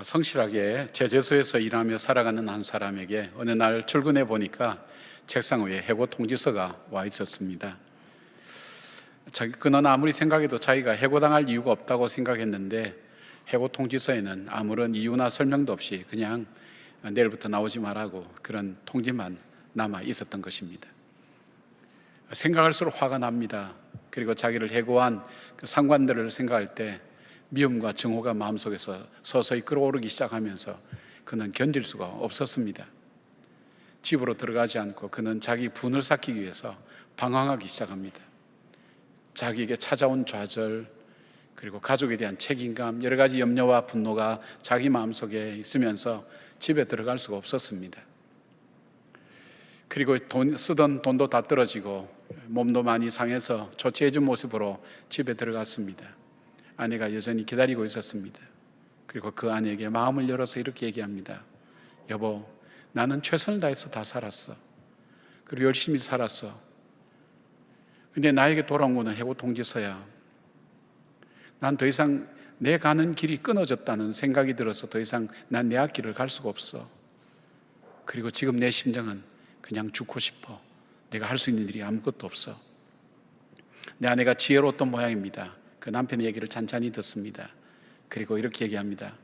성실하게 제재소에서 일하며 살아가는 한 사람에게 어느 날 출근해 보니까 책상 위에 해고 통지서가 와 있었습니다. 그는 아무리 생각해도 자기가 해고당할 이유가 없다고 생각했는데 해고 통지서에는 아무런 이유나 설명도 없이 그냥 내일부터 나오지 말라고 그런 통지만 남아 있었던 것입니다. 생각할수록 화가 납니다. 그리고 자기를 해고한 그 상관들을 생각할 때 미움과 증오가 마음속에서 서서히 끓어오르기 시작하면서 그는 견딜 수가 없었습니다. 집으로 들어가지 않고 그는 자기 분을 삭히기 위해서 방황하기 시작합니다. 자기에게 찾아온 좌절, 그리고 가족에 대한 책임감, 여러 가지 염려와 분노가 자기 마음속에 있으면서 집에 들어갈 수가 없었습니다. 그리고 쓰던 돈도 다 떨어지고 몸도 많이 상해서 조치해준 모습으로 집에 들어갔습니다. 아내가 여전히 기다리고 있었습니다. 그리고 그 아내에게 마음을 열어서 이렇게 얘기합니다. 여보, 나는 최선을 다해서 다 살았어. 그리고 열심히 살았어. 근데 나에게 돌아온 거는 해고 통지서야. 난 더 이상 내 가는 길이 끊어졌다는 생각이 들어서 더 이상 난 내 앞길을 갈 수가 없어. 그리고 지금 내 심정은 그냥 죽고 싶어. 내가 할 수 있는 일이 아무것도 없어. 내 아내가 지혜로웠던 모양입니다. 그 남편의 얘기를 찬찬히 듣습니다. 그리고 이렇게 얘기합니다.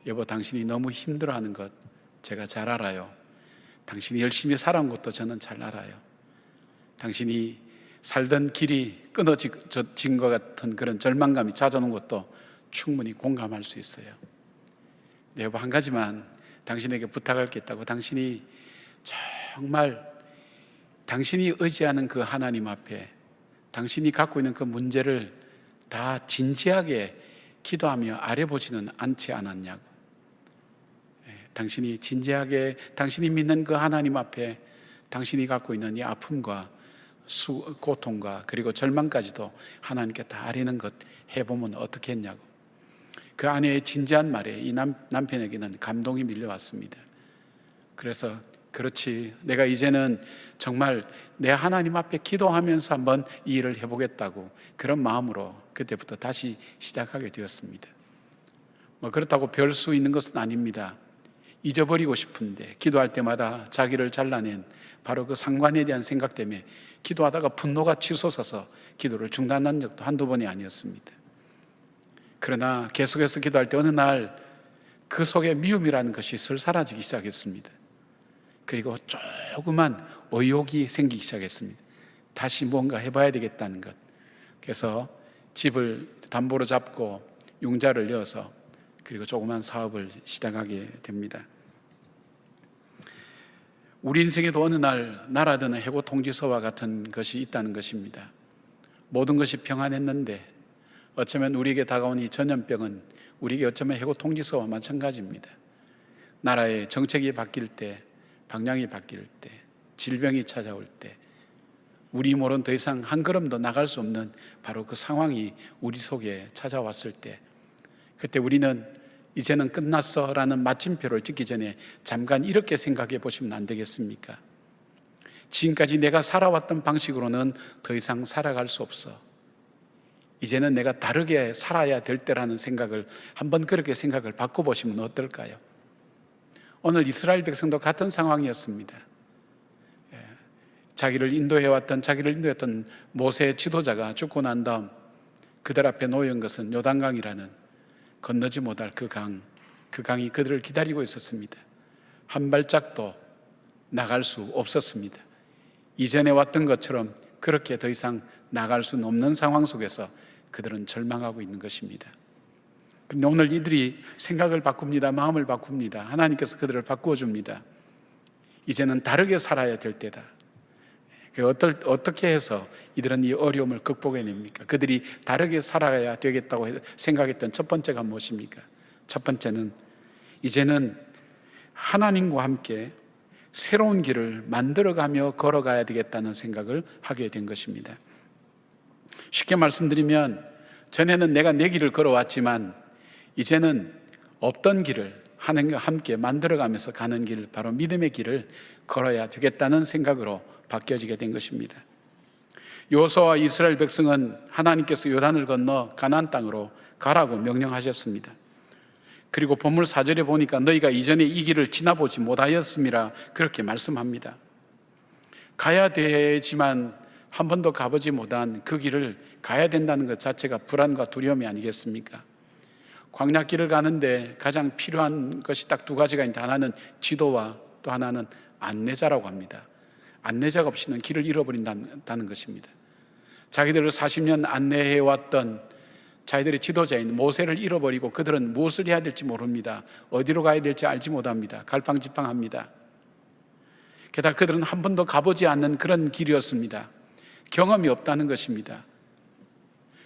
여보, 당신이 너무 힘들어하는 것 제가 잘 알아요. 당신이 열심히 살아온 것도 저는 잘 알아요. 당신이 살던 길이 끊어진 것 같은 그런 절망감이 찾아오는 것도 충분히 공감할 수 있어요. 네, 여보, 한 가지만 당신에게 부탁할 게 있다고. 당신이 정말 당신이 의지하는 그 하나님 앞에 당신이 갖고 있는 그 문제를 다 진지하게 기도하며 아뢰보지는 않지 않았냐고. 당신이 진지하게 당신이 믿는 그 하나님 앞에 당신이 갖고 있는 이 아픔과 고통과 그리고 절망까지도 하나님께 다 아뢰는 것 해보면 어떻게 했냐고. 그 아내의 진지한 말에 이 남편에게는 감동이 밀려왔습니다. 그래서 그렇지, 내가 이제는 정말 내 하나님 앞에 기도하면서 한번 이 일을 해보겠다고 그런 마음으로 그때부터 다시 시작하게 되었습니다. 그렇다고 별 수 있는 것은 아닙니다. 잊어버리고 싶은데 기도할 때마다 자기를 잘라낸 바로 그 상관에 대한 생각 때문에 기도하다가 분노가 치솟아서 기도를 중단한 적도 한두 번이 아니었습니다. 그러나 계속해서 기도할 때 어느 날 그 속에 미움이라는 것이 슬 사라지기 시작했습니다. 그리고 조그만 의욕이 생기기 시작했습니다. 다시 뭔가 해봐야 되겠다는 것. 그래서 집을 담보로 잡고 융자를 이어서 그리고 조그만 사업을 시작하게 됩니다. 우리 인생에도 어느 날 날아드는 해고 통지서와 같은 것이 있다는 것입니다. 모든 것이 평안했는데 어쩌면 우리에게 다가온 이 전염병은 우리에게 어쩌면 해고 통지서와 마찬가지입니다. 나라의 정책이 바뀔 때, 방향이 바뀔 때, 질병이 찾아올 때, 우리 모른 더 이상 한 걸음도 나갈 수 없는 바로 그 상황이 우리 속에 찾아왔을 때, 그때 우리는 이제는 끝났어 라는 마침표를 찍기 전에 잠깐 이렇게 생각해 보시면 안 되겠습니까? 지금까지 내가 살아왔던 방식으로는 더 이상 살아갈 수 없어. 이제는 내가 다르게 살아야 될 때라는 생각을 한번 그렇게 생각을 바꿔보시면 어떨까요? 오늘 이스라엘 백성도 같은 상황이었습니다. 자기를 인도했던 모세 지도자가 죽고 난 다음 그들 앞에 놓인 것은 요단강이라는 건너지 못할 그 강이 그들을 기다리고 있었습니다. 한 발짝도 나갈 수 없었습니다. 이전에 왔던 것처럼 그렇게 더 이상 나갈 수는 없는 상황 속에서 그들은 절망하고 있는 것입니다. 그런데 오늘 이들이 생각을 바꿉니다. 마음을 바꿉니다. 하나님께서 그들을 바꾸어 줍니다. 이제는 다르게 살아야 될 때다. 어떻게 해서 이들은 이 어려움을 극복해냅니까? 그들이 다르게 살아야 되겠다고 생각했던 첫 번째가 무엇입니까? 첫 번째는 이제는 하나님과 함께 새로운 길을 만들어가며 걸어가야 되겠다는 생각을 하게 된 것입니다. 쉽게 말씀드리면 전에는 내가 내 길을 걸어왔지만 이제는 없던 길을 하나님과 함께 만들어가면서 가는 길, 바로 믿음의 길을 걸어야 되겠다는 생각으로 바뀌어지게 된 것입니다. 여호수아와 이스라엘 백성은 하나님께서 요단을 건너 가나안 땅으로 가라고 명령하셨습니다. 그리고 본문 4절에 보니까 너희가 이전에 이 길을 지나보지 못하였음이라 그렇게 말씀합니다. 가야 되지만 한 번도 가보지 못한 그 길을 가야 된다는 것 자체가 불안과 두려움이 아니겠습니까? 광야길을 가는데 가장 필요한 것이 딱 두 가지가 있는데, 하나는 지도와 또 하나는 안내자라고 합니다. 안내자가 없이는 길을 잃어버린다는 것입니다. 자기들을 40년 안내해왔던 자기들의 지도자인 모세를 잃어버리고 그들은 무엇을 해야 될지 모릅니다. 어디로 가야 될지 알지 못합니다. 갈팡질팡합니다. 게다가 그들은 한 번도 가보지 않는 그런 길이었습니다. 경험이 없다는 것입니다.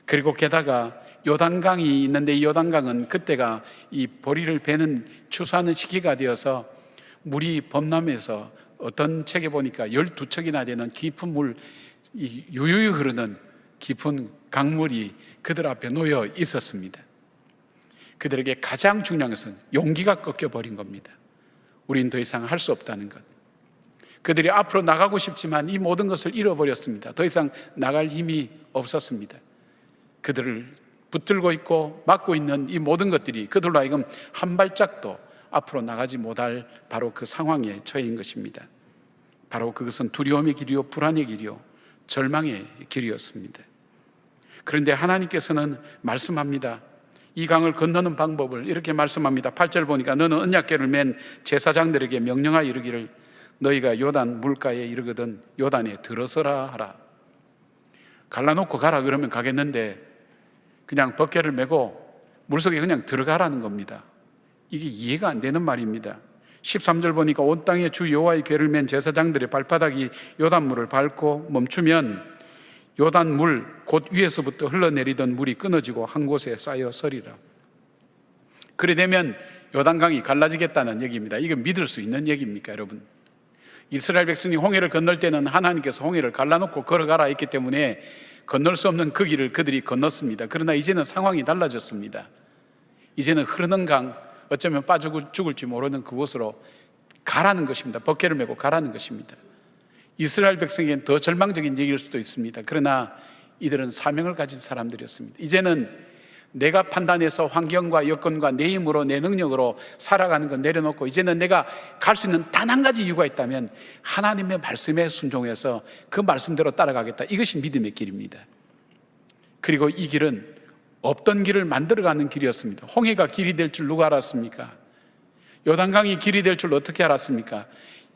그리고 게다가 요단강이 있는데, 이 요단강은 그때가 이 보리를 베는 추수하는 시기가 되어서 물이 범람해서 어떤 책에 보니까 12척이나 되는 깊은 물, 유유히 흐르는 깊은 강물이 그들 앞에 놓여 있었습니다. 그들에게 가장 중요한 것은 용기가 꺾여버린 겁니다. 우린 더 이상 할 수 없다는 것. 그들이 앞으로 나가고 싶지만 이 모든 것을 잃어버렸습니다. 더 이상 나갈 힘이 없었습니다. 그들을 붙들고 있고 막고 있는 이 모든 것들이 그들로 하여금 한 발짝도 앞으로 나가지 못할 바로 그 상황에 처해인 것입니다. 바로 그것은 두려움의 길이요, 불안의 길이요, 절망의 길이었습니다. 그런데 하나님께서는 말씀합니다. 이 강을 건너는 방법을 이렇게 말씀합니다. 8절 보니까 너는 언약궤를 맨 제사장들에게 명령하여 이르기를 너희가 요단 물가에 이르거든 요단에 들어서라 하라. 갈라놓고 가라 그러면 가겠는데 그냥 덮개를 메고 물속에 그냥 들어가라는 겁니다. 이게 이해가 안 되는 말입니다. 13절 보니까 온 땅에 주 여호와의 궤를 맨 제사장들의 발바닥이 요단물을 밟고 멈추면 요단물 곧 위에서부터 흘러내리던 물이 끊어지고 한 곳에 쌓여 서리라. 그래 되면 요단강이 갈라지겠다는 얘기입니다. 이거 믿을 수 있는 얘기입니까, 여러분? 이스라엘 백성이 홍해를 건널 때는 하나님께서 홍해를 갈라놓고 걸어가라 했기 때문에 건널 수 없는 그 길을 그들이 건넜습니다. 그러나 이제는 상황이 달라졌습니다. 이제는 흐르는 강, 어쩌면 빠져 죽을지 모르는 그곳으로 가라는 것입니다. 덮개를 메고 가라는 것입니다. 이스라엘 백성에겐 더 절망적인 얘기일 수도 있습니다. 그러나 이들은 사명을 가진 사람들이었습니다. 이제는 내가 판단해서 환경과 여건과 내 힘으로 내 능력으로 살아가는 건 내려놓고 이제는 내가 갈 수 있는 단 한 가지 이유가 있다면 하나님의 말씀에 순종해서 그 말씀대로 따라가겠다. 이것이 믿음의 길입니다. 그리고 이 길은 없던 길을 만들어가는 길이었습니다. 홍해가 길이 될 줄 누가 알았습니까? 요단강이 길이 될 줄 어떻게 알았습니까?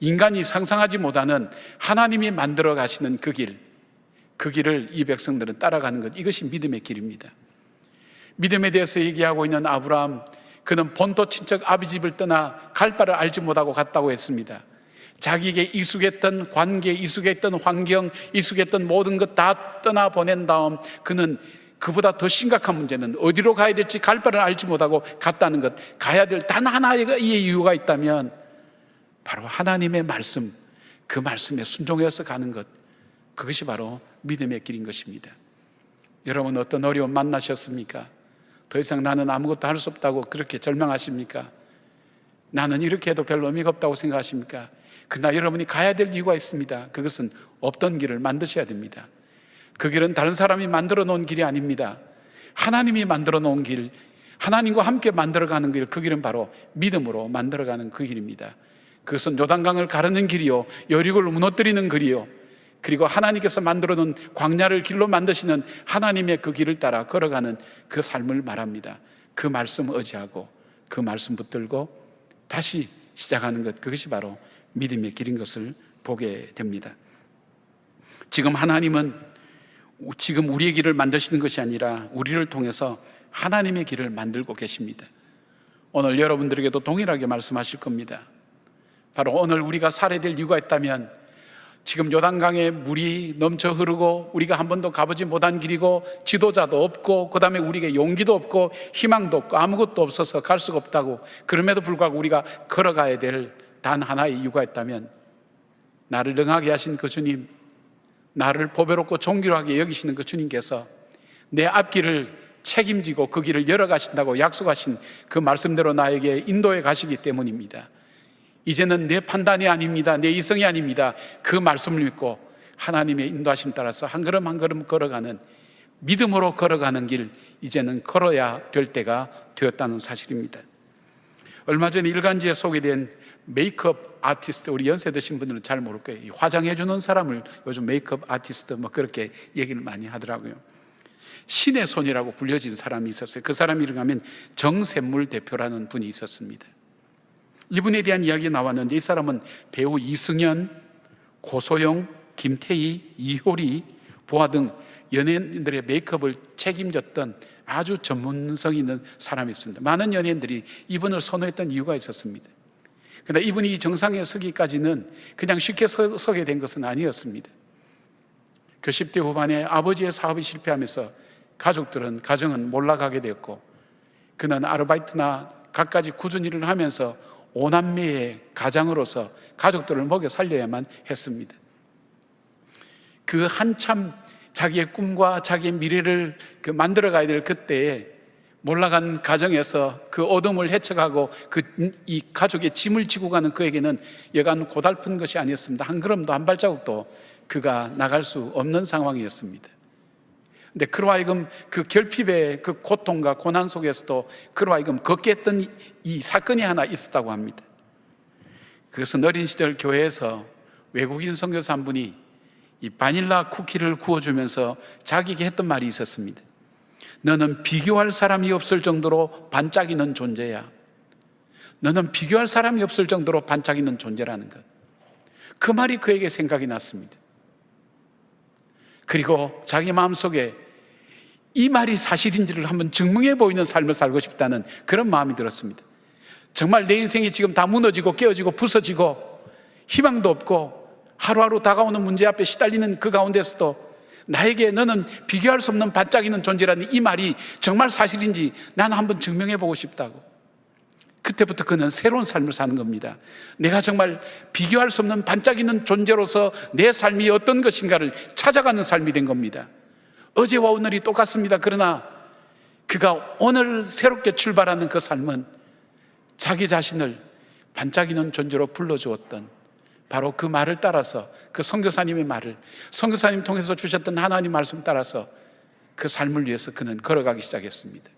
인간이 상상하지 못하는 하나님이 만들어 가시는 그 길, 그 길을 이 백성들은 따라가는 것, 이것이 믿음의 길입니다. 믿음에 대해서 얘기하고 있는 아브라함, 그는 본토 친척 아비 집을 떠나 갈 바를 알지 못하고 갔다고 했습니다. 자기에게 익숙했던 관계, 익숙했던 환경, 익숙했던 모든 것 다 떠나보낸 다음 그는 그보다 더 심각한 문제는 어디로 가야 될지 갈 바를 알지 못하고 갔다는 것, 가야 될 단 하나의 이유가 있다면 바로 하나님의 말씀, 그 말씀에 순종해서 가는 것, 그것이 바로 믿음의 길인 것입니다. 여러분 어떤 어려움 만나셨습니까? 더 이상 나는 아무것도 할 수 없다고 그렇게 절망하십니까? 나는 이렇게 해도 별로 의미가 없다고 생각하십니까? 그러나 여러분이 가야 될 이유가 있습니다. 그것은 없던 길을 만드셔야 됩니다. 그 길은 다른 사람이 만들어 놓은 길이 아닙니다. 하나님이 만들어 놓은 길, 하나님과 함께 만들어가는 길, 그 길은 바로 믿음으로 만들어가는 그 길입니다. 그것은 요단강을 가르는 길이요, 여리고를 무너뜨리는 길이요, 그리고 하나님께서 만들어 놓은 광야를 길로 만드시는 하나님의 그 길을 따라 걸어가는 그 삶을 말합니다. 그 말씀 의지하고 그 말씀 붙들고 다시 시작하는 것, 그것이 바로 믿음의 길인 것을 보게 됩니다. 지금 하나님은 지금 우리의 길을 만드시는 것이 아니라 우리를 통해서 하나님의 길을 만들고 계십니다. 오늘 여러분들에게도 동일하게 말씀하실 겁니다. 바로 오늘 우리가 살아야 될 이유가 있다면 지금 요단강에 물이 넘쳐 흐르고 우리가 한 번도 가보지 못한 길이고 지도자도 없고 그 다음에 우리에게 용기도 없고 희망도 없고 아무것도 없어서 갈 수가 없다고, 그럼에도 불구하고 우리가 걸어가야 될 단 하나의 이유가 있다면 나를 능하게 하신 그 주님, 나를 보배롭고 존귀하게 여기시는 그 주님께서 내 앞길을 책임지고 그 길을 열어가신다고 약속하신 그 말씀대로 나에게 인도해 가시기 때문입니다. 이제는 내 판단이 아닙니다. 내 이성이 아닙니다. 그 말씀을 믿고 하나님의 인도하심 따라서 한 걸음 한 걸음 걸어가는, 믿음으로 걸어가는 길, 이제는 걸어야 될 때가 되었다는 사실입니다. 얼마 전에 일간지에 소개된 메이크업 아티스트, 우리 연세 드신 분들은 잘 모를 거예요. 이 화장해주는 사람을 요즘 메이크업 아티스트 뭐 그렇게 얘기를 많이 하더라고요. 신의 손이라고 불려진 사람이 있었어요. 그 사람 이름 하면 정샘물 대표라는 분이 있었습니다. 이분에 대한 이야기가 나왔는데, 이 사람은 배우 이승연, 고소영, 김태희, 이효리, 보아 등 연예인들의 메이크업을 책임졌던 아주 전문성 있는 사람이었습니다. 많은 연예인들이 이분을 선호했던 이유가 있었습니다. 그런데 이분이 정상에 서기까지는 그냥 쉽게 서게 된 것은 아니었습니다. 그 10대 후반에 아버지의 사업이 실패하면서 가정은 몰락하게 되었고, 그는 아르바이트나 갖가지 굳은 일을 하면서 5남매의 가장으로서 가족들을 먹여 살려야만 했습니다. 그 한참 자기의 꿈과 자기의 미래를 만들어가야 될 그때에 몰락한 가정에서 그 어둠을 헤쳐가고 이 가족의 짐을 지고 가는 그에게는 여간 고달픈 것이 아니었습니다. 한 걸음도 한 발자국도 그가 나갈 수 없는 상황이었습니다. 근데 그로 하여금 그 결핍의 그 고통과 고난 속에서도 그로 하여금 걷게 했던 이 사건이 하나 있었다고 합니다. 그것은 어린 시절 교회에서 외국인 선교사 한 분이 이 바닐라 쿠키를 구워주면서 자기에게 했던 말이 있었습니다. 너는 비교할 사람이 없을 정도로 반짝이는 존재야. 너는 비교할 사람이 없을 정도로 반짝이는 존재라는 것. 그 말이 그에게 생각이 났습니다. 그리고 자기 마음속에 이 말이 사실인지를 한번 증명해 보이는 삶을 살고 싶다는 그런 마음이 들었습니다. 정말 내 인생이 지금 다 무너지고 깨어지고 부서지고 희망도 없고 하루하루 다가오는 문제 앞에 시달리는 그 가운데서도 나에게 너는 비교할 수 없는 반짝이는 존재라는 이 말이 정말 사실인지 나는 한번 증명해 보고 싶다고. 그때부터 그는 새로운 삶을 사는 겁니다. 내가 정말 비교할 수 없는 반짝이는 존재로서 내 삶이 어떤 것인가를 찾아가는 삶이 된 겁니다. 어제와 오늘이 똑같습니다. 그러나 그가 오늘 새롭게 출발하는 그 삶은 자기 자신을 반짝이는 존재로 불러주었던 바로 그 말을 따라서, 그 선교사님의 말을, 선교사님 통해서 주셨던 하나님 말씀 따라서 그 삶을 위해서 그는 걸어가기 시작했습니다.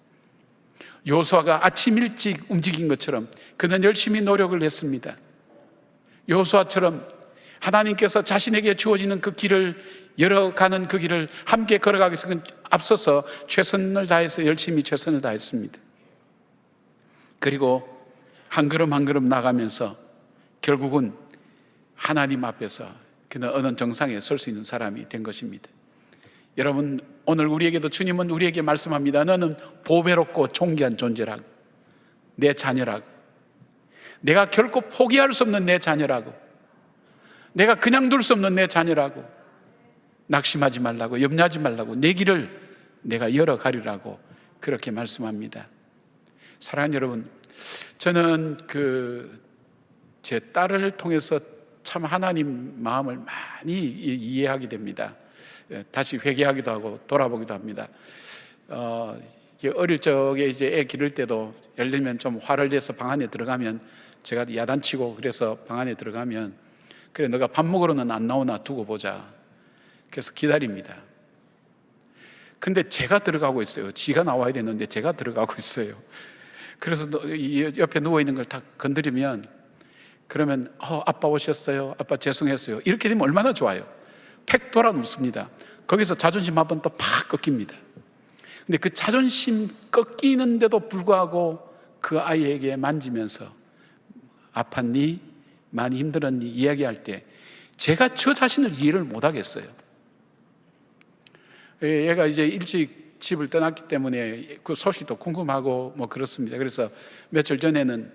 여호수아가 아침 일찍 움직인 것처럼 그는 열심히 노력을 했습니다. 여호수아처럼 하나님께서 자신에게 주어지는 그 길을 열어가는 그 길을 함께 걸어가기 위해서 그는 앞서서 최선을 다해서 열심히 최선을 다했습니다. 그리고 한 걸음 한 걸음 나가면서 결국은 하나님 앞에서 그는 어느 정상에 설 수 있는 사람이 된 것입니다. 여러분, 오늘 우리에게도 주님은 우리에게 말씀합니다. 너는 보배롭고 존귀한 존재라고, 내 자녀라고, 내가 결코 포기할 수 없는 내 자녀라고, 내가 그냥 둘 수 없는 내 자녀라고, 낙심하지 말라고, 염려하지 말라고, 내 길을 내가 열어가리라고 그렇게 말씀합니다. 사랑하는 여러분, 저는 제 딸을 통해서 참 하나님 마음을 많이 이해하게 됩니다. 다시 회개하기도 하고 돌아보기도 합니다. 어릴 적에 이제 애 기를 때도 예를 들면 좀 화를 내서 방 안에 들어가면 제가 야단치고, 그래서 방 안에 들어가면 그래 너가 밥 먹으러는 안 나오나 두고 보자. 그래서 기다립니다. 근데 제가 들어가고 있어요. 지가 나와야 되는데 제가 들어가고 있어요. 그래서 옆에 누워있는 걸 다 건드리면, 그러면 아빠 오셨어요, 아빠 죄송했어요, 이렇게 되면 얼마나 좋아요. 팩 돌아 눕습니다. 거기서 자존심 한번 또 팍 꺾입니다. 근데 그 자존심 꺾이는데도 불구하고 그 아이에게 만지면서 아팠니? 많이 힘들었니? 이야기할 때 제가 저 자신을 이해를 못 하겠어요. 얘가 이제 일찍 집을 떠났기 때문에 그 소식도 궁금하고 뭐 그렇습니다. 그래서 며칠 전에는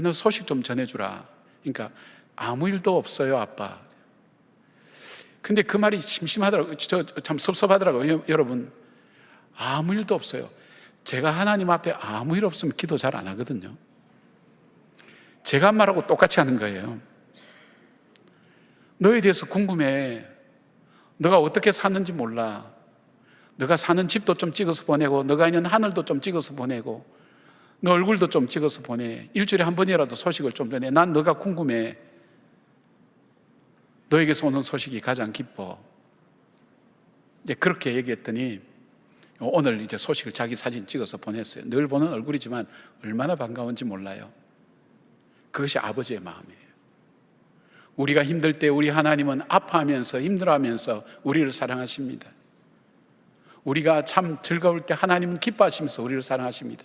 너 소식 좀 전해주라. 그러니까 아무 일도 없어요, 아빠. 근데 그 말이 심심하더라고요. 참 섭섭하더라고요. 여러분, 아무 일도 없어요. 제가 하나님 앞에 아무 일 없으면 기도 잘 안 하거든요. 제가 한 말하고 똑같이 하는 거예요. 너에 대해서 궁금해. 너가 어떻게 사는지 몰라. 너가 사는 집도 좀 찍어서 보내고, 너가 있는 하늘도 좀 찍어서 보내고, 너 얼굴도 좀 찍어서 보내. 일주일에 한 번이라도 소식을 좀 전해. 난 너가 궁금해. 너에게서 오는 소식이 가장 기뻐. 이제 그렇게 얘기했더니 오늘 이제 소식을 자기 사진 찍어서 보냈어요. 늘 보는 얼굴이지만 얼마나 반가운지 몰라요. 그것이 아버지의 마음이에요. 우리가 힘들 때 우리 하나님은 아파하면서 힘들어하면서 우리를 사랑하십니다. 우리가 참 즐거울 때 하나님은 기뻐하시면서 우리를 사랑하십니다.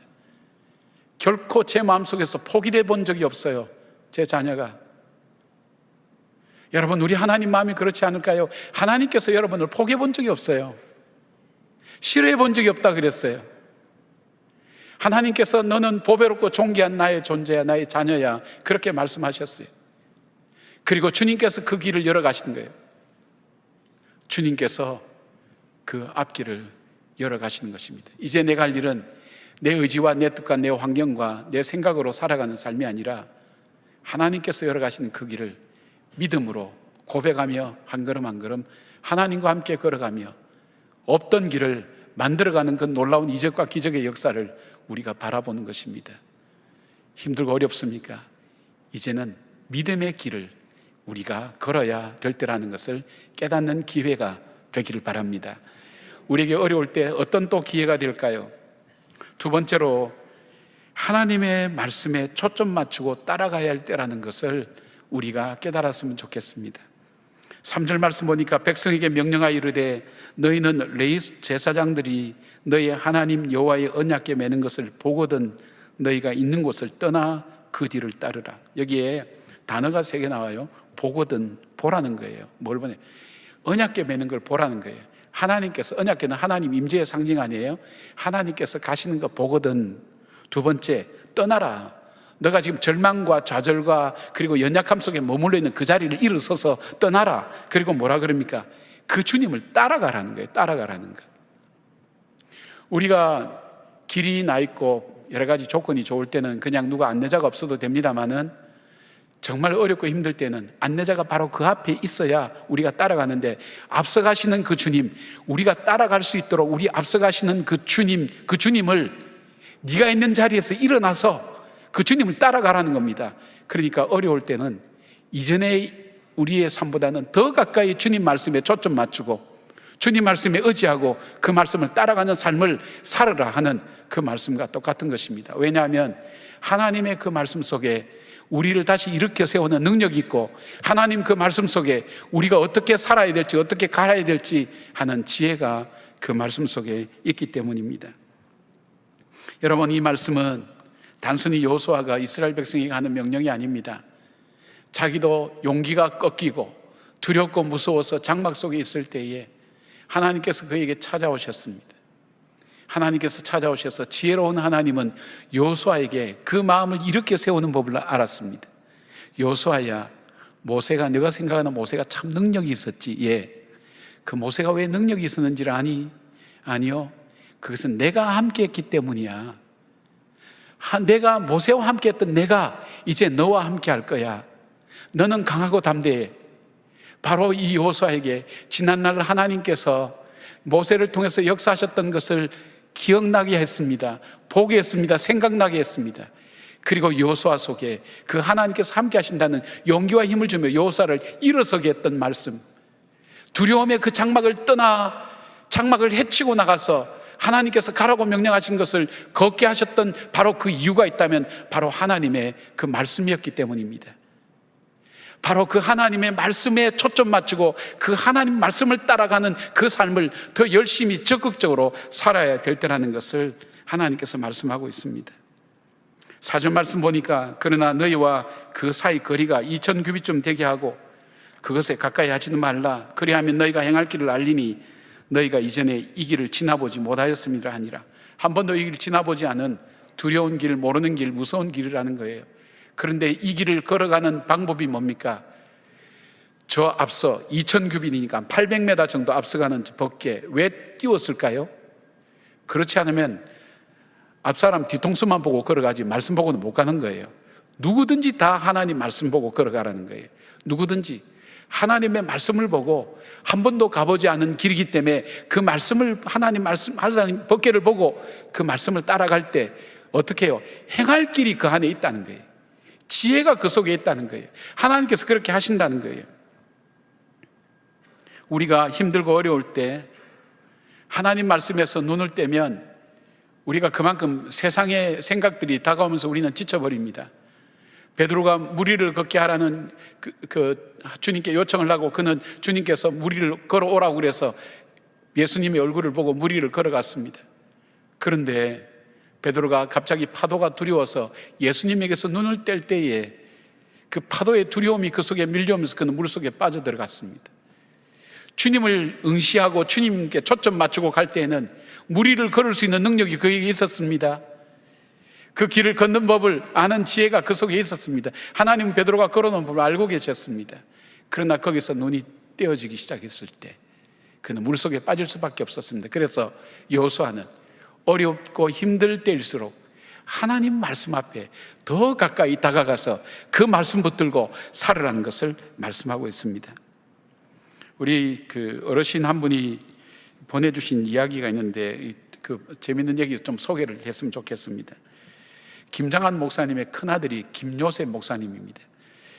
결코 제 마음속에서 포기돼 본 적이 없어요. 제 자녀가. 여러분, 우리 하나님 마음이 그렇지 않을까요? 하나님께서 여러분을 포기해 본 적이 없어요. 싫어해 본 적이 없다 그랬어요. 하나님께서 너는 보배롭고 존귀한 나의 존재야, 나의 자녀야, 그렇게 말씀하셨어요. 그리고 주님께서 그 길을 열어가시는 거예요. 주님께서 그 앞길을 열어가시는 것입니다. 이제 내가 할 일은 내 의지와 내 뜻과 내 환경과 내 생각으로 살아가는 삶이 아니라 하나님께서 열어가시는 그 길을 믿음으로 고백하며 한 걸음 한 걸음 하나님과 함께 걸어가며 없던 길을 만들어가는 그 놀라운 이적과 기적의 역사를 우리가 바라보는 것입니다. 힘들고 어렵습니까? 이제는 믿음의 길을 우리가 걸어야 될 때라는 것을 깨닫는 기회가 되기를 바랍니다. 우리에게 어려울 때 어떤 또 기회가 될까요? 두 번째로 하나님의 말씀에 초점 맞추고 따라가야 할 때라는 것을 우리가 깨달았으면 좋겠습니다. 3절 말씀 보니까 백성에게 명령하여 이르되 너희는 레위 제사장들이 너희 하나님 여호와의 언약궤 매는 것을 보거든 너희가 있는 곳을 떠나 그 뒤를 따르라. 여기에 단어가 3개 나와요. 보거든, 보라는 거예요. 뭘 보냐? 언약궤 매는 걸 보라는 거예요. 하나님께서, 언약궤는 하나님 임재의 상징 아니에요? 하나님께서 가시는 거 보거든. 두 번째, 떠나라. 너가 지금 절망과 좌절과 그리고 연약함 속에 머물러 있는 그 자리를 일어서서 떠나라. 그리고 뭐라 그럽니까? 그 주님을 따라가라는 거예요. 따라가라는 것. 우리가 길이 나 있고 여러 가지 조건이 좋을 때는 그냥 누가 안내자가 없어도 됩니다만은 정말 어렵고 힘들 때는 안내자가 바로 그 앞에 있어야 우리가 따라가는데, 앞서가시는 그 주님, 우리가 따라갈 수 있도록 우리 앞서가시는 그 주님, 그 주님을 네가 있는 자리에서 일어나서 그 주님을 따라가라는 겁니다. 그러니까 어려울 때는 이전의 우리의 삶보다는 더 가까이 주님 말씀에 초점 맞추고 주님 말씀에 의지하고 그 말씀을 따라가는 삶을 살으라 하는 그 말씀과 똑같은 것입니다. 왜냐하면 하나님의 그 말씀 속에 우리를 다시 일으켜 세우는 능력이 있고, 하나님 그 말씀 속에 우리가 어떻게 살아야 될지 어떻게 갈아야 될지 하는 지혜가 그 말씀 속에 있기 때문입니다. 여러분, 이 말씀은 단순히 여호수아가 이스라엘 백성에게 하는 명령이 아닙니다. 자기도 용기가 꺾이고 두렵고 무서워서 장막 속에 있을 때에 하나님께서 그에게 찾아오셨습니다. 하나님께서 찾아오셔서 지혜로운 하나님은 여호수아에게 그 마음을 일으켜 세우는 법을 알았습니다. 여호수아야, 모세가, 네가 생각하는 모세가 참 능력이 있었지. 예. 그 모세가 왜 능력이 있었는지를 아니? 아니요. 그것은 내가 함께 했기 때문이야. 내가 모세와 함께 했던 내가 이제 너와 함께 할 거야. 너는 강하고 담대해. 바로 이 여호수아에게 지난날 하나님께서 모세를 통해서 역사하셨던 것을 기억나게 했습니다. 보게 했습니다. 생각나게 했습니다. 그리고 여호수아 속에 그 하나님께서 함께 하신다는 용기와 힘을 주며 여호수아를 일어서게 했던 말씀, 두려움의 그 장막을 떠나 장막을 헤치고 나가서 하나님께서 가라고 명령하신 것을 걷게 하셨던 바로 그 이유가 있다면 바로 하나님의 그 말씀이었기 때문입니다. 바로 그 하나님의 말씀에 초점 맞추고 그 하나님 말씀을 따라가는 그 삶을 더 열심히 적극적으로 살아야 될 때라는 것을 하나님께서 말씀하고 있습니다. 4절 말씀 보니까 그러나 너희와 그 사이 거리가 2000규빗쯤 되게 하고 그것에 가까이 하지는 말라. 그리하면 너희가 행할 길을 알리니 너희가 이전에 이 길을 지나보지 못하였음이라 하니라. 한 번도 이 길을 지나보지 않은 두려운 길, 모르는 길, 무서운 길이라는 거예요. 그런데 이 길을 걸어가는 방법이 뭡니까? 저 앞서 2000규빗이니까 800m 정도 앞서가는 법궤, 왜 띄웠을까요? 그렇지 않으면 앞사람 뒤통수만 보고 걸어가지 말씀 보고는 못 가는 거예요. 누구든지 다 하나님 말씀 보고 걸어가라는 거예요. 누구든지 하나님의 말씀을 보고 한 번도 가보지 않은 길이기 때문에 그 말씀을 하나님 법궤를 보고 그 말씀을 따라갈 때 어떻게 해요? 행할 길이 그 안에 있다는 거예요. 지혜가 그 속에 있다는 거예요. 하나님께서 그렇게 하신다는 거예요. 우리가 힘들고 어려울 때 하나님 말씀에서 눈을 떼면 우리가 그만큼 세상의 생각들이 다가오면서 우리는 지쳐버립니다. 베드로가 무리를 걷게 하라는 주님께 요청을 하고 그는 주님께서 무리를 걸어오라고 그래서 예수님의 얼굴을 보고 무리를 걸어갔습니다. 그런데 베드로가 갑자기 파도가 두려워서 예수님에게서 눈을 뗄 때에 그 파도의 두려움이 그 속에 밀려오면서 그는 물속에 빠져들어갔습니다. 주님을 응시하고 주님께 초점 맞추고 갈 때에는 무리를 걸을 수 있는 능력이 그에게 있었습니다. 그 길을 걷는 법을 아는 지혜가 그 속에 있었습니다. 하나님은 베드로가 걸어놓은 법을 알고 계셨습니다. 그러나 거기서 눈이 떼어지기 시작했을 때 그는 물속에 빠질 수밖에 없었습니다. 그래서 여호수아는 어렵고 힘들 때일수록 하나님 말씀 앞에 더 가까이 다가가서 그 말씀 붙들고 살으라는 것을 말씀하고 있습니다. 우리 어르신 한 분이 보내주신 이야기가 있는데 그 재밌는 얘기 좀 소개를 했으면 좋겠습니다. 김장한 목사님의 큰아들이 김요셉 목사님입니다.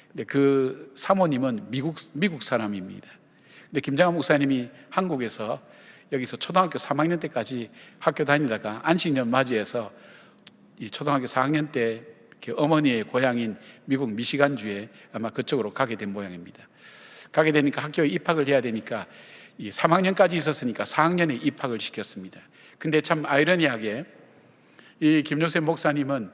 근데 그 사모님은 미국 사람입니다. 근데 김장한 목사님이 한국에서 여기서 초등학교 3학년 때까지 학교 다니다가 안식년 맞이해서 이 초등학교 4학년 때 어머니의 고향인 미국 미시간주에 아마 그쪽으로 가게 된 모양입니다. 가게 되니까 학교에 입학을 해야 되니까 이 3학년까지 있었으니까 4학년에 입학을 시켰습니다. 근데 참 아이러니하게 이 김요셉 목사님은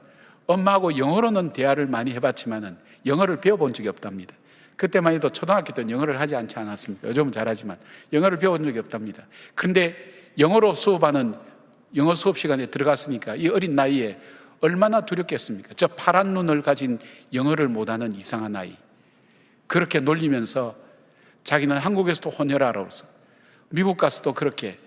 엄마하고 영어로는 대화를 많이 해봤지만은 영어를 배워본 적이 없답니다. 그때만 해도 초등학교 때는 영어를 하지 않지 않았습니까? 요즘은 잘하지만 영어를 배워본 적이 없답니다. 그런데 영어로 수업하는 영어 수업 시간에 들어갔으니까 이 어린 나이에 얼마나 두렵겠습니까? 저 파란 눈을 가진 영어를 못하는 이상한 아이, 그렇게 놀리면서 자기는 한국에서도 혼혈하라고서 미국 가서도 그렇게,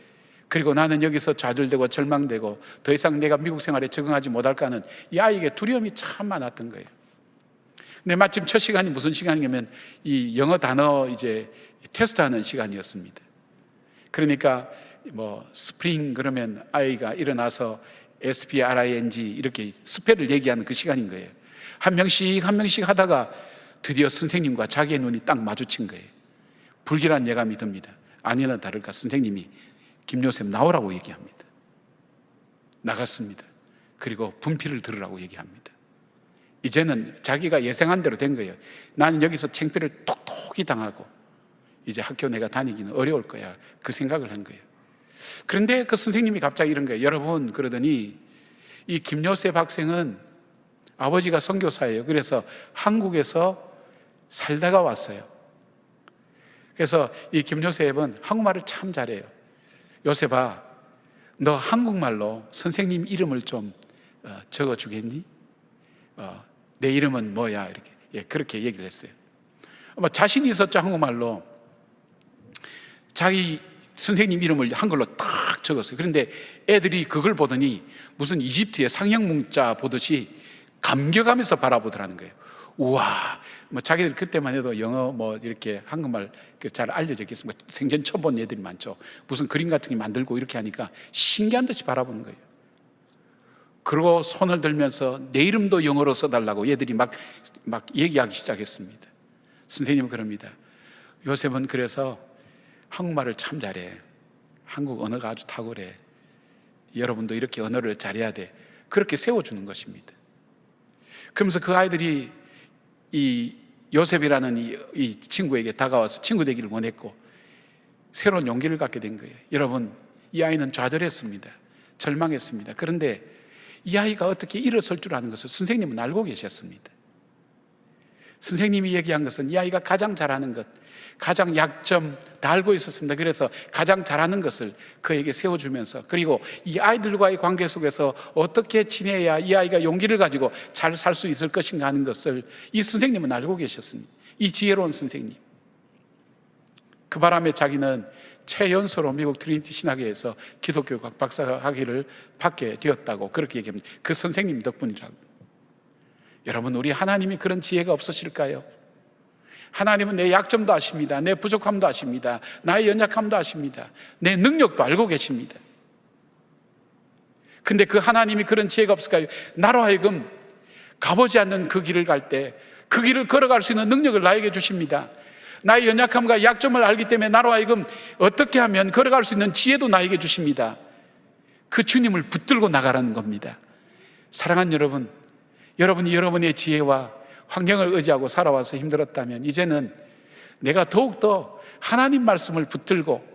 그리고 나는 여기서 좌절되고 절망되고 더 이상 내가 미국 생활에 적응하지 못할까 하는 이 아이에게 두려움이 참 많았던 거예요. 근데 마침 첫 시간이 무슨 시간이냐면 이 영어 단어 이제 테스트하는 시간이었습니다. 그러니까 뭐 스프링 그러면 아이가 일어나서 SPRING 이렇게 스펠을 얘기하는 그 시간인 거예요. 한 명씩 한 명씩 하다가 드디어 선생님과 자기의 눈이 딱 마주친 거예요. 불길한 예감이 듭니다. 아니나 다를까 선생님이 김요셉 나오라고 얘기합니다. 나갔습니다. 그리고 분필을 들으라고 얘기합니다. 이제는 자기가 예상한 대로 된 거예요. 나는 여기서 창피를 톡톡히 당하고 이제 학교 내가 다니기는 어려울 거야, 그 생각을 한 거예요. 그런데 그 선생님이 갑자기 이런 거예요. 여러분, 그러더니 이 김요셉 학생은 아버지가 선교사예요. 그래서 한국에서 살다가 왔어요. 그래서 이 김요셉은 한국말을 참 잘해요. 요셉아, 너 한국말로 선생님 이름을 좀 적어주겠니? 내 이름은 뭐야? 이렇게 그렇게 얘기를 했어요. 아마 자신이 있었죠. 한국말로 자기 선생님 이름을 한글로 탁 적었어요. 그런데 애들이 그걸 보더니 무슨 이집트의 상형 문자 보듯이 감격하면서 바라보더라는 거예요. 우와, 뭐 자기들 그때만 해도 영어 뭐 이렇게 한국말 잘 알려져 있겠습니까? 생전 처음 본 애들이 많죠. 무슨 그림 같은 게 만들고 이렇게 하니까 신기한 듯이 바라보는 거예요. 그리고 손을 들면서 내 이름도 영어로 써달라고 얘들이 막 얘기하기 시작했습니다. 선생님은 그럽니다. 요셉은 그래서 한국말을 참 잘해. 한국 언어가 아주 탁월해. 여러분도 이렇게 언어를 잘해야 돼. 그렇게 세워주는 것입니다. 그러면서 그 아이들이 이 요셉이라는 이 친구에게 다가와서 친구 되기를 원했고 새로운 용기를 갖게 된 거예요. 여러분, 이 아이는 좌절했습니다. 절망했습니다. 그런데 이 아이가 어떻게 일어설 줄 아는 것을 선생님은 알고 계셨습니다. 선생님이 얘기한 것은 이 아이가 가장 잘하는 것, 가장 약점 다 알고 있었습니다. 그래서 가장 잘하는 것을 그에게 세워주면서, 그리고 이 아이들과의 관계 속에서 어떻게 지내야 이 아이가 용기를 가지고 잘 살 수 있을 것인가 하는 것을 이 선생님은 알고 계셨습니다. 이 지혜로운 선생님. 그 바람에 자기는 최연소로 미국 트리니티 신학회에서 기독교학 박사학위를 받게 되었다고 그렇게 얘기합니다. 그 선생님 덕분이라고. 여러분, 우리 하나님이 그런 지혜가 없으실까요? 하나님은 내 약점도 아십니다. 내 부족함도 아십니다. 나의 연약함도 아십니다. 내 능력도 알고 계십니다. 근데 그 하나님이 그런 지혜가 없을까요? 나로 하여금 가보지 않는 그 길을 갈 때 그 길을 걸어갈 수 있는 능력을 나에게 주십니다. 나의 연약함과 약점을 알기 때문에 나로 하여금 어떻게 하면 걸어갈 수 있는 지혜도 나에게 주십니다. 그 주님을 붙들고 나가라는 겁니다. 사랑하는 여러분, 여러분이 여러분의 지혜와 환경을 의지하고 살아와서 힘들었다면 이제는 내가 더욱더 하나님 말씀을 붙들고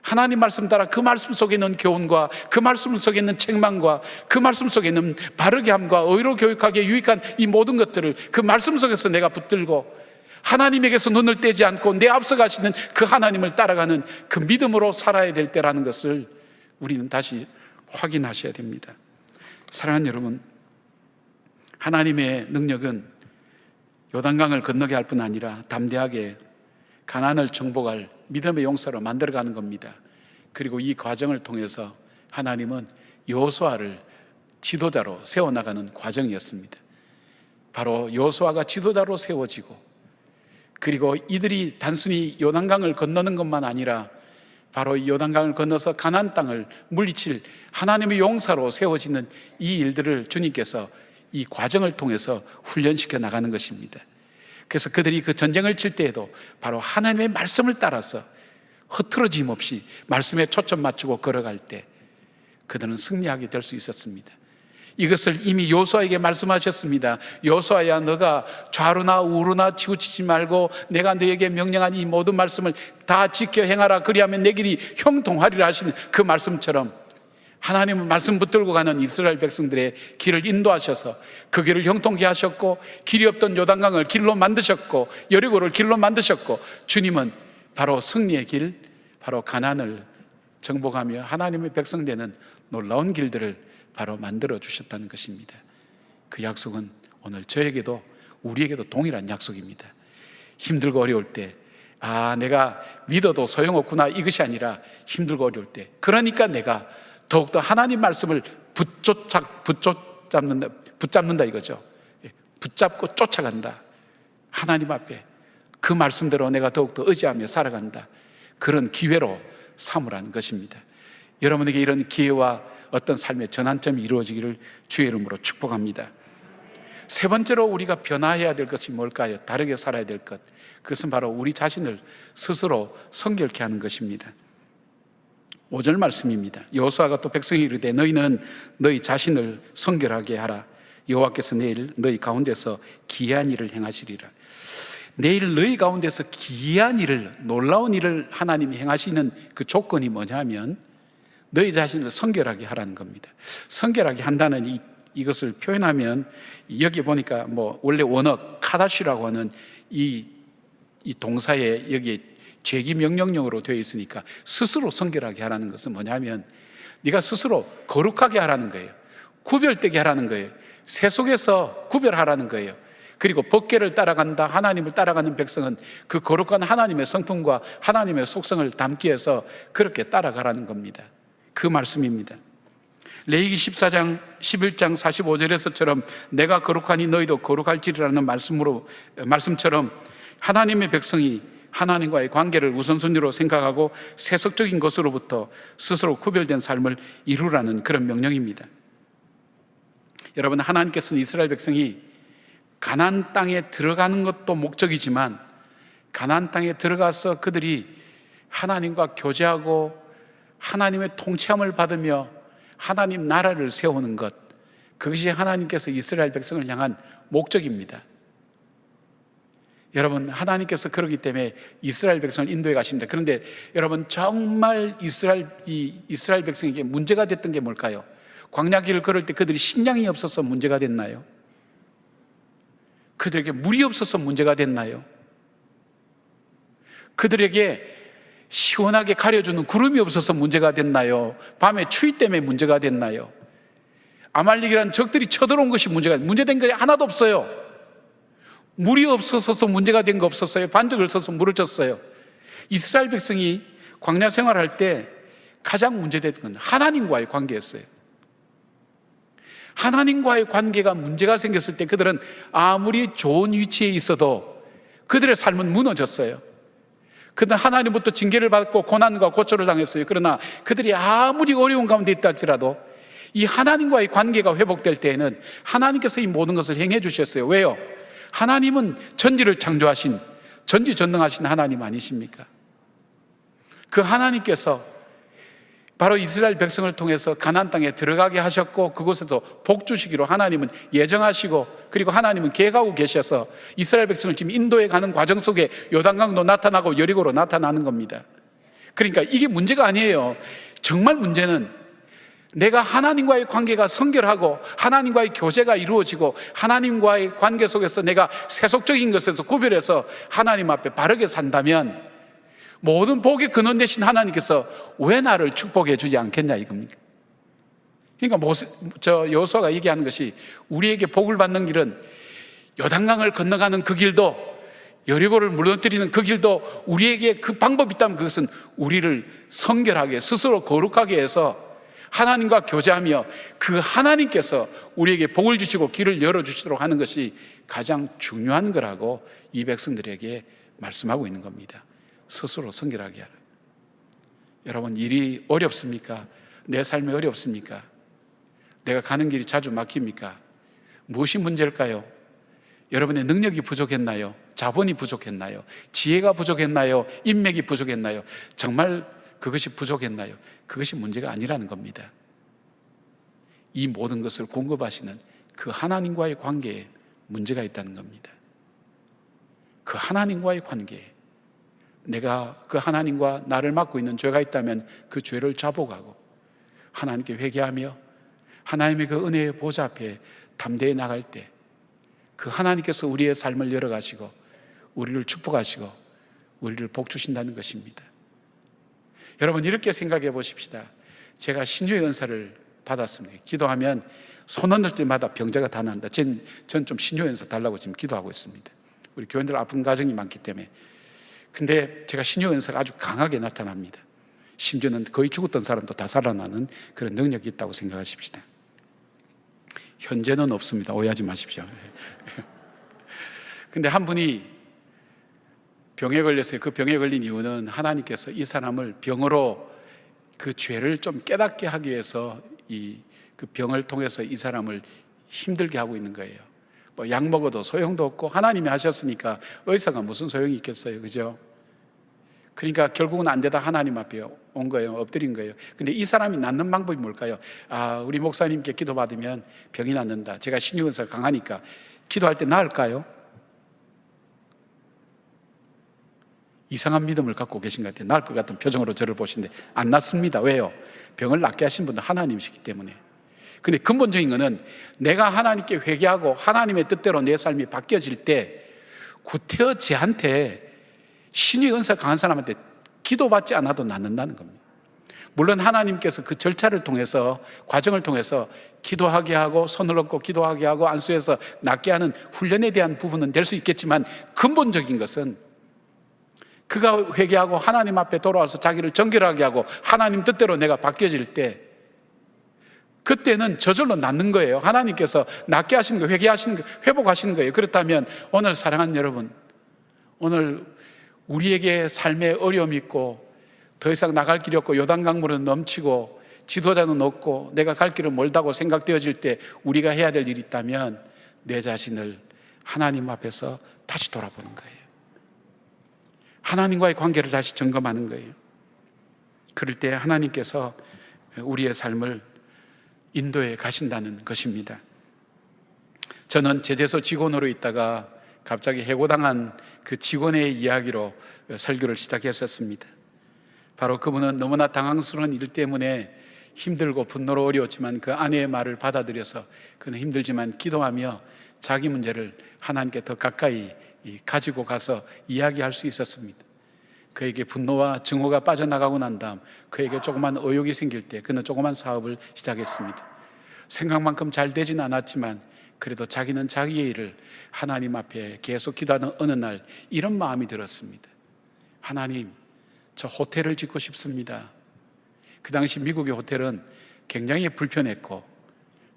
하나님 말씀 따라 그 말씀 속에 있는 교훈과 그 말씀 속에 있는 책망과 그 말씀 속에 있는 바르게 함과 의로 교육하기에 유익한 이 모든 것들을 그 말씀 속에서 내가 붙들고 하나님에게서 눈을 떼지 않고 내 앞서 가시는 그 하나님을 따라가는 그 믿음으로 살아야 될 때라는 것을 우리는 다시 확인하셔야 됩니다. 사랑하는 여러분, 하나님의 능력은 요단강을 건너게 할 뿐 아니라 담대하게 가나안을 정복할 믿음의 용사로 만들어가는 겁니다. 그리고 이 과정을 통해서 하나님은 여호수아를 지도자로 세워나가는 과정이었습니다. 바로 여호수아가 지도자로 세워지고, 그리고 이들이 단순히 요단강을 건너는 것만 아니라 바로 요단강을 건너서 가나안 땅을 물리칠 하나님의 용사로 세워지는 이 일들을 주님께서 이 과정을 통해서 훈련시켜 나가는 것입니다. 그래서 그들이 그 전쟁을 칠 때에도 바로 하나님의 말씀을 따라서 흐트러짐 없이 말씀에 초점 맞추고 걸어갈 때 그들은 승리하게 될 수 있었습니다. 이것을 이미 여호수아에게 말씀하셨습니다. 여호수아야, 너가 좌루나 우루나 치우치지 말고 내가 너에게 명령한 이 모든 말씀을 다 지켜 행하라. 그리하면 내 길이 형통하리라 하시는 그 말씀처럼 하나님은 말씀 붙들고 가는 이스라엘 백성들의 길을 인도하셔서 그 길을 형통케 하셨고, 길이 없던 요단강을 길로 만드셨고, 여리고를 길로 만드셨고, 주님은 바로 승리의 길, 바로 가나안을 정복하며 하나님의 백성 되는 놀라운 길들을 바로 만들어 주셨다는 것입니다. 그 약속은 오늘 저에게도 우리에게도 동일한 약속입니다. 힘들고 어려울 때 내가 믿어도 소용없구나, 이것이 아니라 힘들고 어려울 때, 그러니까 내가 더욱더 하나님 말씀을 붙잡는다 이거죠. 붙잡고 쫓아간다. 하나님 앞에 그 말씀대로 내가 더욱더 의지하며 살아간다. 그런 기회로 삼으라는 것입니다. 여러분에게 이런 기회와 어떤 삶의 전환점이 이루어지기를 주의 이름으로 축복합니다. 세 번째로 우리가 변화해야 될 것이 뭘까요? 다르게 살아야 될 것. 그것은 바로 우리 자신을 스스로 성결케 하는 것입니다. 5절 말씀입니다. 여호수아가 또 백성이 이르되 너희는 너희 자신을 성결하게 하라. 여호와께서 내일 너희 가운데서 기이한 일을 행하시리라. 내일 너희 가운데서 기이한 일을, 놀라운 일을 하나님이 행하시는 그 조건이 뭐냐면 너희 자신을 성결하게 하라는 겁니다. 성결하게 한다는 이것을 표현하면 여기 보니까 원래 원어 카다시라고 하는 이 동사에 여기 죄기 명령형으로 되어 있으니까 스스로 성결하게 하라는 것은 뭐냐면 네가 스스로 거룩하게 하라는 거예요. 구별되게 하라는 거예요. 세속에서 구별하라는 거예요. 그리고 법궤를 따라간다, 하나님을 따라가는 백성은 그 거룩한 하나님의 성품과 하나님의 속성을 담기 위해서 그렇게 따라가라는 겁니다. 그 말씀입니다. 레위기 14장 11장 45절에서처럼 내가 거룩하니 너희도 거룩할지라는 말씀처럼 하나님의 백성이 하나님과의 관계를 우선순위로 생각하고 세속적인 것으로부터 스스로 구별된 삶을 이루라는 그런 명령입니다. 여러분, 하나님께서는 이스라엘 백성이 가나안 땅에 들어가는 것도 목적이지만 가나안 땅에 들어가서 그들이 하나님과 교제하고 하나님의 통치함을 받으며 하나님 나라를 세우는 것, 그것이 하나님께서 이스라엘 백성을 향한 목적입니다. 여러분, 하나님께서 그러기 때문에 이스라엘 백성을 인도해 가십니다. 그런데 여러분, 정말 이스라엘 백성에게 문제가 됐던 게 뭘까요? 광야길을 걸을 때 그들이 식량이 없어서 문제가 됐나요? 그들에게 물이 없어서 문제가 됐나요? 그들에게 시원하게 가려주는 구름이 없어서 문제가 됐나요? 밤에 추위 때문에 문제가 됐나요? 아말렉이라는 적들이 쳐들어온 것이 문제된 게 하나도 없어요. 물이 없어서 문제가 된 거 없었어요. 반적을 써서 물을 줬어요. 이스라엘 백성이 광야 생활할 때 가장 문제됐던 건 하나님과의 관계였어요. 하나님과의 관계가 문제가 생겼을 때 그들은 아무리 좋은 위치에 있어도 그들의 삶은 무너졌어요. 그들은 하나님부터 징계를 받고 고난과 고초를 당했어요. 그러나 그들이 아무리 어려운 가운데 있다 할지라도 이 하나님과의 관계가 회복될 때에는 하나님께서 이 모든 것을 행해 주셨어요. 왜요? 하나님은 전지를 창조하신, 전지전능하신 하나님 아니십니까? 그 하나님께서 바로 이스라엘 백성을 통해서 가나안 땅에 들어가게 하셨고 그곳에서 복 주시기로 하나님은 예정하시고, 그리고 하나님은 계획하고 계셔서 이스라엘 백성을 지금 인도에 가는 과정 속에 요단강도 나타나고 여리고로 나타나는 겁니다. 그러니까 이게 문제가 아니에요. 정말 문제는 내가 하나님과의 관계가 성결하고 하나님과의 교제가 이루어지고 하나님과의 관계 속에서 내가 세속적인 것에서 구별해서 하나님 앞에 바르게 산다면 모든 복의 근원 되신 하나님께서 왜 나를 축복해 주지 않겠냐 이겁니까? 그러니까 여호수아가 얘기하는 것이 우리에게 복을 받는 길은 요단강을 건너가는 그 길도, 여리고를 무너뜨리는 그 길도, 우리에게 그 방법이 있다면 그것은 우리를 성결하게 스스로 거룩하게 해서 하나님과 교제하며 그 하나님께서 우리에게 복을 주시고 길을 열어주시도록 하는 것이 가장 중요한 거라고 이 백성들에게 말씀하고 있는 겁니다. 스스로 성결하게 하라. 여러분, 일이 어렵습니까? 내 삶이 어렵습니까? 내가 가는 길이 자주 막힙니까? 무엇이 문제일까요? 여러분의 능력이 부족했나요? 자본이 부족했나요? 지혜가 부족했나요? 인맥이 부족했나요? 정말 그것이 부족했나요? 그것이 문제가 아니라는 겁니다. 이 모든 것을 공급하시는 그 하나님과의 관계에 문제가 있다는 겁니다. 그 하나님과의 관계에 내가 그 하나님과 나를 맡고 있는 죄가 있다면 그 죄를 자복하고 하나님께 회개하며 하나님의 그 은혜의 보좌 앞에 담대히 나갈 때 그 하나님께서 우리의 삶을 열어가시고 우리를 축복하시고 우리를 복 주신다는 것입니다. 여러분, 이렇게 생각해 보십시다. 제가 신유의 은사를 받았습니다. 기도하면 손 흔들 때마다 병자가 다 난다. 전 좀 신유의 은사 달라고 지금 기도하고 있습니다. 우리 교인들 아픈 가정이 많기 때문에. 근데 제가 신유의 은사가 아주 강하게 나타납니다. 심지어는 거의 죽었던 사람도 다 살아나는 그런 능력이 있다고 생각하십시다. 현재는 없습니다. 오해하지 마십시오. 근데 한 분이 병에 걸렸어요. 그 병에 걸린 이유는 하나님께서 이 사람을 병으로 그 죄를 좀 깨닫게 하기 위해서 그 병을 통해서 이 사람을 힘들게 하고 있는 거예요. 뭐 약 먹어도 소용도 없고 하나님이 하셨으니까 의사가 무슨 소용이 있겠어요, 그죠? 그러니까 결국은 안 되다 하나님 앞에 온 거예요. 엎드린 거예요. 근데 이 사람이 낫는 방법이 뭘까요? 우리 목사님께 기도받으면 병이 낫는다. 제가 신유은사가 강하니까 기도할 때 나을까요? 이상한 믿음을 갖고 계신 것 같아요. 나을 것 같은 표정으로 저를 보시는데 안 낫습니다. 왜요? 병을 낫게 하신 분은 하나님이시기 때문에. 근데 근본적인 것은 내가 하나님께 회개하고 하나님의 뜻대로 내 삶이 바뀌어질 때 구태여 쟤한테 신의 은사 강한 사람한테 기도받지 않아도 낫는다는 겁니다. 물론 하나님께서 그 절차를 통해서, 과정을 통해서 기도하게 하고 손을 얹고 기도하게 하고 안수해서 낫게 하는 훈련에 대한 부분은 될 수 있겠지만 근본적인 것은 그가 회개하고 하나님 앞에 돌아와서 자기를 정결하게 하고 하나님 뜻대로 내가 바뀌어질 때 그때는 저절로 낫는 거예요. 하나님께서 낫게 하시는 거예요. 회개하시는 거예요. 회복하시는 거예요. 그렇다면 오늘 사랑하는 여러분, 오늘 우리에게 삶에 어려움이 있고 더 이상 나갈 길이 없고 요단강물은 넘치고 지도자는 없고 내가 갈 길은 멀다고 생각되어질 때 우리가 해야 될 일이 있다면 내 자신을 하나님 앞에서 다시 돌아보는 거예요. 하나님과의 관계를 다시 점검하는 거예요. 그럴 때 하나님께서 우리의 삶을 인도해 가신다는 것입니다. 저는 제재소 직원으로 있다가 갑자기 해고당한 그 직원의 이야기로 설교를 시작했었습니다. 바로 그분은 너무나 당황스러운 일 때문에 힘들고 분노로 어려웠지만 그 아내의 말을 받아들여서 그는 힘들지만 기도하며 자기 문제를 하나님께 더 가까이 가지고 가서 이야기할 수 있었습니다. 그에게 분노와 증오가 빠져나가고 난 다음 그에게 조그만 의욕이 생길 때 그는 조그만 사업을 시작했습니다. 생각만큼 잘 되진 않았지만 그래도 자기는 자기의 일을 하나님 앞에 계속 기도하는 어느 날 이런 마음이 들었습니다. 하나님, 저 호텔을 짓고 싶습니다. 그 당시 미국의 호텔은 굉장히 불편했고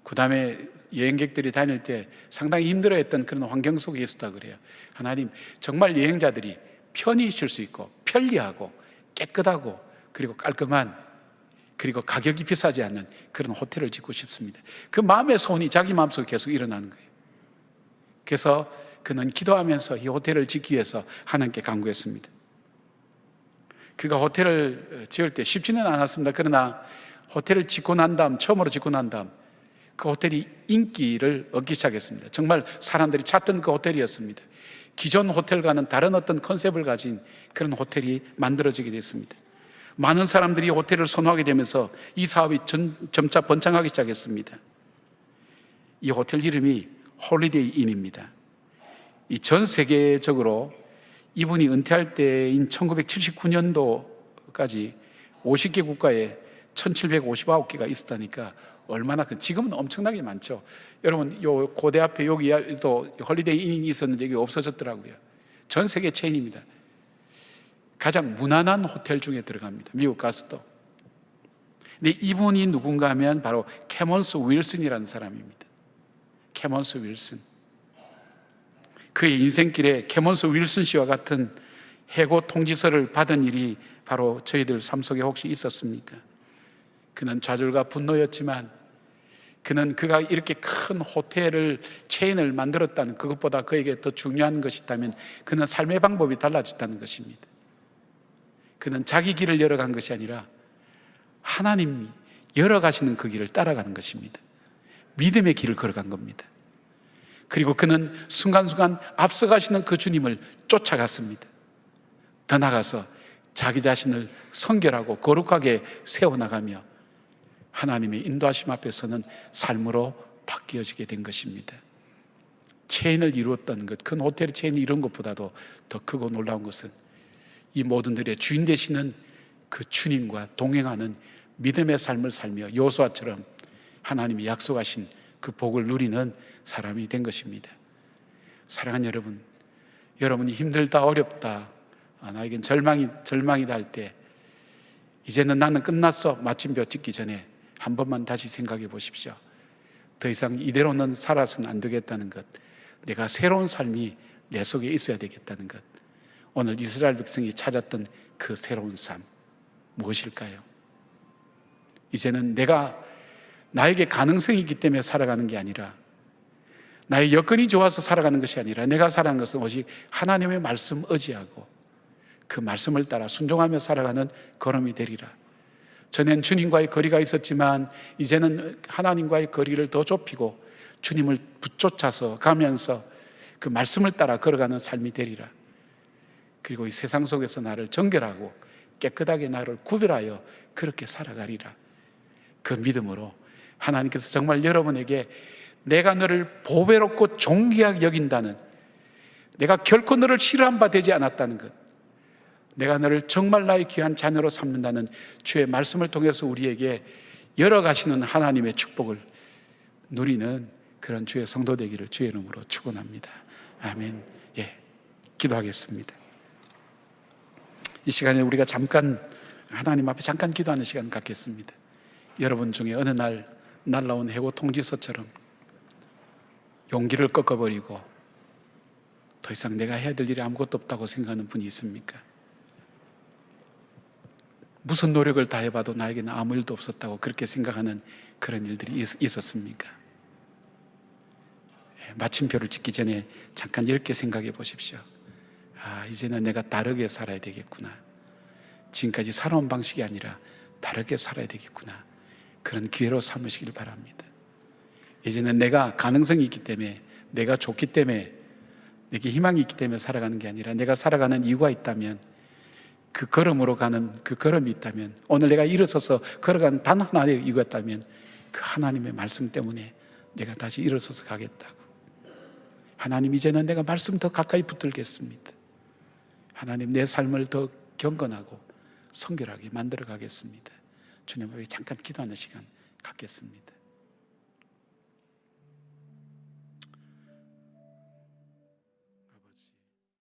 그 다음에 여행객들이 다닐 때 상당히 힘들어했던 그런 환경 속에 있었다 그래요. 하나님, 정말 여행자들이 편히 쉴 수 있고 편리하고 깨끗하고 그리고 깔끔한, 그리고 가격이 비싸지 않는 그런 호텔을 짓고 싶습니다. 그 마음의 소원이 자기 마음속에 계속 일어나는 거예요. 그래서 그는 기도하면서 이 호텔을 짓기 위해서 하나님께 간구했습니다. 그가 호텔을 지을 때 쉽지는 않았습니다. 그러나 호텔을 짓고 난 다음, 처음으로 짓고 난 다음 그 호텔이 인기를 얻기 시작했습니다. 정말 사람들이 찾던 그 호텔이었습니다. 기존 호텔과는 다른 어떤 컨셉을 가진 그런 호텔이 만들어지게 됐습니다. 많은 사람들이 호텔을 선호하게 되면서 이 사업이 점차 번창하기 시작했습니다. 이 호텔 이름이 홀리데이 인입니다. 이 전 세계적으로 이분이 은퇴할 때인 1979년도까지 50개 국가에 1759개가 있었다니까 얼마나 지금은 엄청나게 많죠. 여러분, 요 고대 앞에 여기도 홀리데이 인이 있었는데 여기 없어졌더라고요. 전 세계 체인입니다. 가장 무난한 호텔 중에 들어갑니다. 미국 가서도. 근데 이분이 누군가 하면 바로 캐먼스 윌슨이라는 사람입니다. 캐먼스 윌슨. 그의 인생길에 캐먼스 윌슨 씨와 같은 해고 통지서를 받은 일이 바로 저희들 삶 속에 혹시 있었습니까? 그는 좌절과 분노였지만 그가 이렇게 큰 호텔을 체인을 만들었다는 그것보다 그에게 더 중요한 것이 있다면 그는 삶의 방법이 달라졌다는 것입니다. 그는 자기 길을 열어간 것이 아니라 하나님이 열어가시는 그 길을 따라가는 것입니다. 믿음의 길을 걸어간 겁니다. 그리고 그는 순간순간 앞서가시는 그 주님을 쫓아갔습니다. 더 나아가서 자기 자신을 성결하고 거룩하게 세워나가며 하나님의 인도하심 앞에서는 삶으로 바뀌어지게 된 것입니다. 체인을 이루었던 것, 큰 호텔의 체인을 이룬 것보다도 더 크고 놀라운 것은 이 모든 들의 주인 되시는 그 주님과 동행하는 믿음의 삶을 살며 여호수아처럼 하나님이 약속하신 그 복을 누리는 사람이 된 것입니다. 사랑하는 여러분, 여러분이 힘들다, 어렵다, 나에겐 절망이다 할 때 이제는 나는 끝났어 마침표 찍기 전에 한 번만 다시 생각해 보십시오. 더 이상 이대로는 살아서는 안 되겠다는 것, 내가 새로운 삶이 내 속에 있어야 되겠다는 것, 오늘 이스라엘 백성이 찾았던 그 새로운 삶 무엇일까요? 이제는 나에게 가능성이 있기 때문에 살아가는 게 아니라, 나의 여건이 좋아서 살아가는 것이 아니라, 내가 살아가는 것은 오직 하나님의 말씀 의지하고 그 말씀을 따라 순종하며 살아가는 걸음이 되리라. 전엔 주님과의 거리가 있었지만 이제는 하나님과의 거리를 더 좁히고 주님을 붙쫓아서 가면서 그 말씀을 따라 걸어가는 삶이 되리라. 그리고 이 세상 속에서 나를 정결하고 깨끗하게 나를 구별하여 그렇게 살아가리라. 그 믿음으로 하나님께서 정말 여러분에게 내가 너를 보배롭고 존귀하게 여긴다는, 내가 결코 너를 싫어한 바 되지 않았다는 것, 내가 너를 정말 나의 귀한 자녀로 삼는다는 주의 말씀을 통해서 우리에게 열어가시는 하나님의 축복을 누리는 그런 주의 성도 되기를 주의 이름으로 축원합니다. 아멘. 기도하겠습니다. 이 시간에 우리가 하나님 앞에 잠깐 기도하는 시간 갖겠습니다. 여러분 중에 어느 날 날라온 해고 통지서처럼 용기를 꺾어버리고 더 이상 내가 해야 될 일이 아무것도 없다고 생각하는 분이 있습니까? 무슨 노력을 다해봐도 나에게는 아무 일도 없었다고 그렇게 생각하는 그런 일들이 있었습니까? 마침표를 찍기 전에 잠깐 이렇게 생각해 보십시오. 이제는 내가 다르게 살아야 되겠구나. 지금까지 살아온 방식이 아니라 다르게 살아야 되겠구나. 그런 기회로 삼으시길 바랍니다. 이제는 내가 가능성이 있기 때문에, 내가 좋기 때문에, 내게 희망이 있기 때문에 살아가는 게 아니라, 내가 살아가는 이유가 있다면, 그 걸음으로 가는 그 걸음이 있다면, 오늘 내가 일어서서 걸어가는 단 하나의 이유가 있다면 그 하나님의 말씀 때문에 내가 다시 일어서서 가겠다고. 하나님, 이제는 내가 말씀 더 가까이 붙들겠습니다. 하나님, 내 삶을 더 경건하고 성결하게 만들어 가겠습니다. 주님 앞에 잠깐 기도하는 시간 갖겠습니다.